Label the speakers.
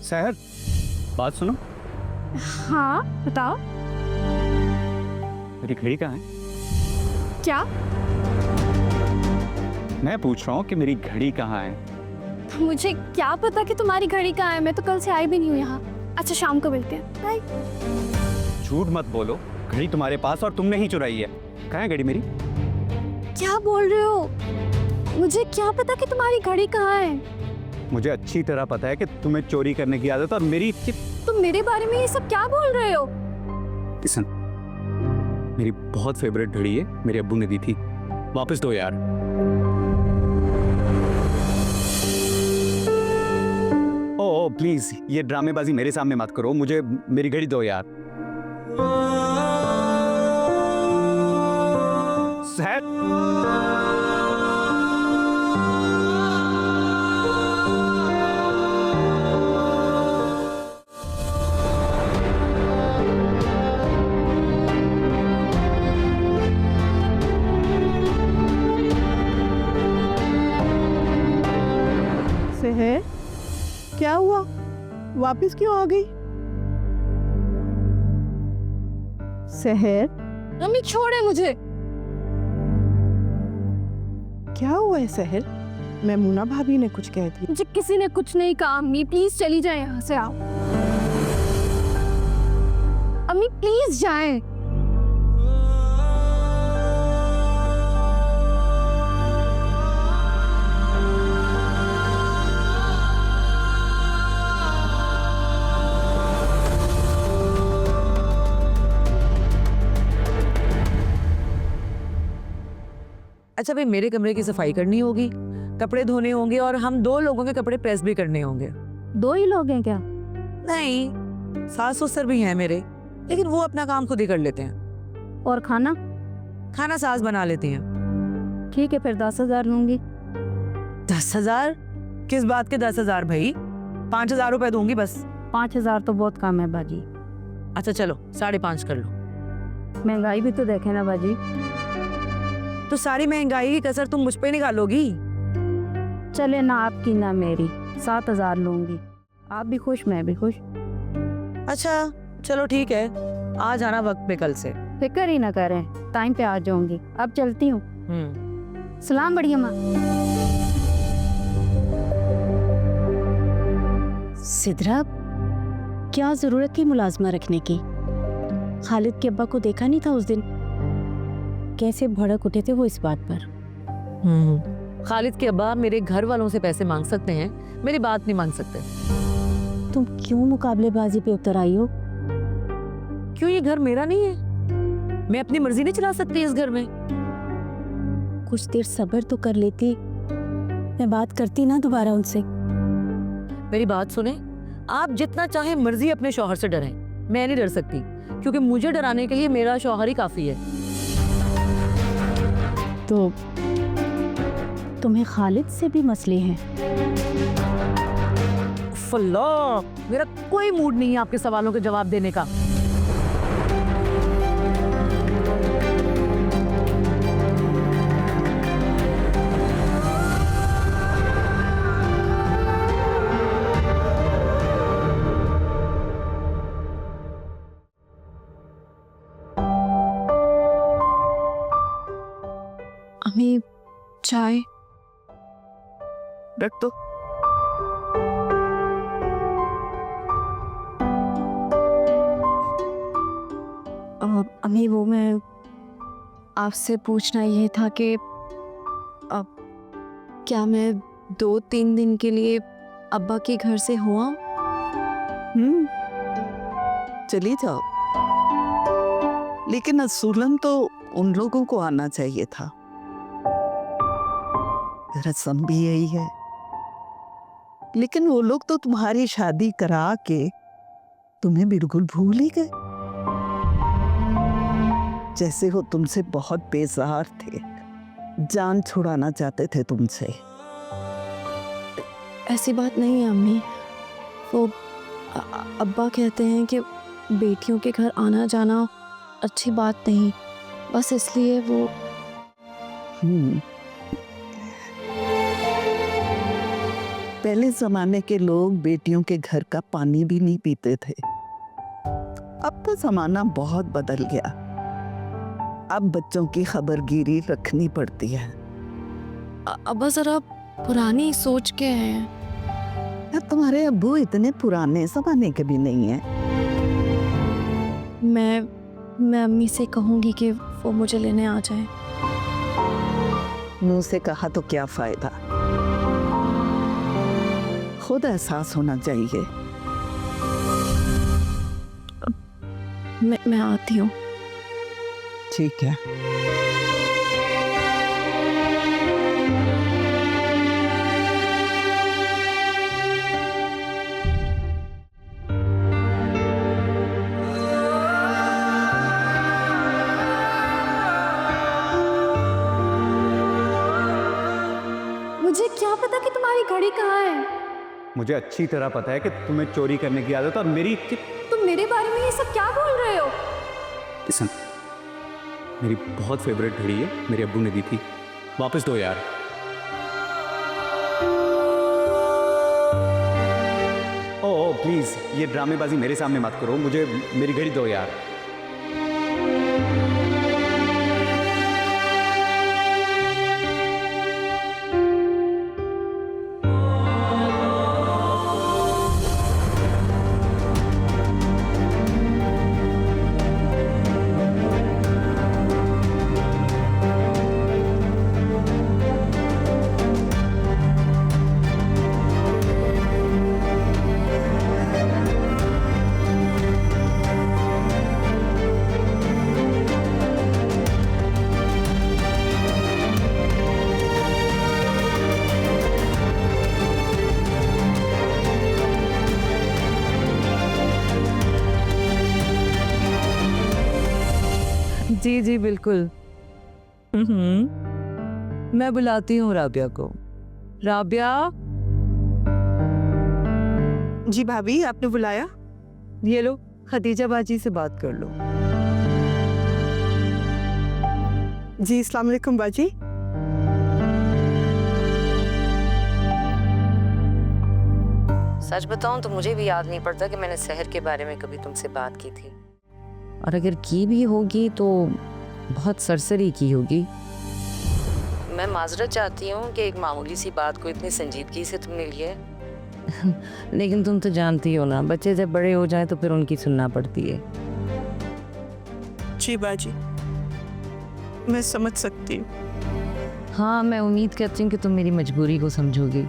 Speaker 1: सहर, बात सुनो।
Speaker 2: हाँ बताओ।
Speaker 1: मेरी घड़ी कहाँ है?
Speaker 2: क्या?
Speaker 1: मैं पूछ रहा हूँ कि मेरी घड़ी कहाँ है?
Speaker 2: मुझे क्या पता कि तुम्हारी घड़ी कहाँ है, मैं तो कल से आई भी नहीं हूँ यहाँ। अच्छा शाम को मिलते हैं, बाय।
Speaker 1: झूठ मत बोलो, घड़ी तुम्हारे पास और तुमने ही चुराई है। कहाँ है घड़ी मेरी?
Speaker 2: क्या बोल रहे हो? मुझे क्या पता कि तुम्हारी घड़ी कहाँ है।
Speaker 1: मुझे अच्छी तरह पता है कि तुम्हें चोरी करने की आदत है और मेरी
Speaker 2: तुम मेरे बारे में ये सब क्या बोल रहे हो?
Speaker 1: लिसन, मेरी बहुत फेवरेट घड़ी है, मेरे अब्बू ने दी थी, वापस दो यार। ओ प्लीज, ये ड्रामेबाजी मेरे सामने मत करो, मुझे मेरी घड़ी दो यार। सहर,
Speaker 3: सहर, क्या हुआ? वापस क्यों आ गई? सहर,
Speaker 2: अम्मी छोड़े मुझे।
Speaker 3: क्या हुआ है सहर? मैमुना भाभी ने कुछ कह दिया?
Speaker 2: मुझे किसी ने कुछ नहीं कहा। अम्मी प्लीज चली जाए यहाँ से, आओ। अम्मी प्लीज जाएं।
Speaker 4: अच्छा भाई, मेरे कमरे की सफाई करनी होगी, कपड़े धोने होंगे और हम 2 लोगों के कपड़े प्रेस भी करने होंगे।
Speaker 2: 2 ही लोग हैं क्या?
Speaker 4: नहीं, सास ससुर भी हैं मेरे, लेकिन वो अपना काम खुद ही कर लेते हैं।
Speaker 2: और खाना?
Speaker 4: खाना सास बना लेती हैं।
Speaker 2: ठीक है फिर 10,000 लूंगी।
Speaker 4: 10,000? किस बात के 10,000 भाई? 5,000 रुपए दूंगी बस।
Speaker 2: 5,000 तो बहुत कम है बाजी।
Speaker 4: अच्छा चलो 5.5 कर लो।
Speaker 2: महंगाई भी तो देखे ना बाजी।
Speaker 4: तो सारी महंगाई की कसर तुम मुझ पे निकालोगी?
Speaker 2: चले ना आपकी ना मेरी, 7,000 लूंगी। आप भी खुश, मैं भी खुश।
Speaker 4: अच्छा चलो ठीक है, आ जाना वक्त पे कल से।
Speaker 2: फिक्र ही ना करें, टाइम पे आ जाऊंगी। अब चलती हूँ। सलाम बढ़िया माँ।
Speaker 5: सिद्रा, क्या जरूरत थी मुलाजमा रखने की? खालिद के अब्बा को देखा नहीं था उस दिन? कैसे भड़क उठे थे वो इस बात पर।
Speaker 4: खालिद के अब्बा मेरे घर वालों से पैसे मांग सकते हैं, मेरी बात नहीं मांग सकते।
Speaker 5: तुम क्यों मुकाबलेबाजी पे उतर आई हो?
Speaker 4: क्यों, ये घर मेरा नहीं है? मैं अपनी मर्जी नहीं चला सकती इस घर में?
Speaker 5: कुछ देर सब्र तो कर लेती, मैं बात करती ना दोबारा उनसे।
Speaker 4: मेरी बात सुने, आप जितना चाहे मर्जी अपने शौहर से डरें, मैं नहीं डर सकती, क्योंकि मुझे डराने के लिए मेरा शौहर ही काफी है।
Speaker 5: तो तुम्हें खालिद से भी मसले हैं?
Speaker 4: फल्ला, मेरा कोई मूड नहीं है आपके सवालों के जवाब देने का।
Speaker 2: अम्मी चाय
Speaker 3: रख दो।
Speaker 2: अम्मी वो मैं आपसे पूछना ये था कि अब क्या मैं 2-3 दिन के लिए अब्बा के घर से हुआ?
Speaker 3: चली जाओ, लेकिन असूलन तो उन लोगों को आना चाहिए था। रस्म भी यही है, लेकिन वो लोग तो तुम्हारी शादी करा के तुम्हें बिल्कुल भूल ही गए, जैसे वो तुमसे बहुत बेजार थे, जान छुड़ाना चाहते थे तुमसे।
Speaker 2: ऐसी बात नहीं है अम्मी। वो अब्बा कहते हैं कि बेटियों के घर आना जाना अच्छी बात नहीं, बस इसलिए वो।
Speaker 3: पहले जमाने के लोग बेटियों के घर का पानी भी नहीं पीते थे। अब तो जमाना बहुत बदल गया। अब बच्चों की खबरगिरी रखनी पड़ती है।
Speaker 2: अब्बा ज़रा पुरानी सोच के हैं।
Speaker 3: यार, तुम्हारे अब्बू इतने पुराने जमाने के भी नहीं है।
Speaker 2: मैं अम्मी से कहूँगी कि वो मुझे लेने आ जाए।
Speaker 3: मुंह से कहा तो क्या फायदा, खुद एहसास होना चाहिए।
Speaker 2: मैं आती हूँ।
Speaker 3: ठीक है।
Speaker 2: मुझे क्या पता कि तुम्हारी घड़ी कहाँ है।
Speaker 1: मुझे अच्छी तरह पता है कि तुम्हें चोरी करने की आदत है और मेरी
Speaker 2: तुम मेरे बारे में ये सब क्या बोल रहे हो?
Speaker 1: लिसन, मेरी बहुत फेवरेट घड़ी है, मेरे अब्बू ने दी थी, वापस दो यार। ओ प्लीज, ये ड्रामेबाजी मेरे सामने मत करो, मुझे मेरी घड़ी दो यार।
Speaker 4: जी जी बिल्कुल। मैं बुलाती हूँ राबिया को। राबिया।
Speaker 6: जी भाभी, आपने बुलाया?
Speaker 4: ये लो, खदीजा बाजी से बात कर लो।
Speaker 6: जी अस्सलाम वालेकुम बाजी।
Speaker 4: सच बताऊं तो मुझे भी याद नहीं पड़ता कि मैंने शहर के बारे में कभी तुमसे बात की थी, और अगर की भी होगी तो बहुत सरसरी की होगी। मैं माजरत चाहती हूँ कि एक मामूली सी बात को इतनी संजीदगी से तुमने लिया है। लेकिन तुम तो जानती हो ना, बच्चे जब बड़े हो जाएं तो फिर उनकी सुनना पड़ती है।
Speaker 6: जी बाजी, मैं समझ सकती हूँ।
Speaker 4: हाँ, मैं उम्मीद करती हूँ कि तुम मेरी मजबूरी को समझोगी।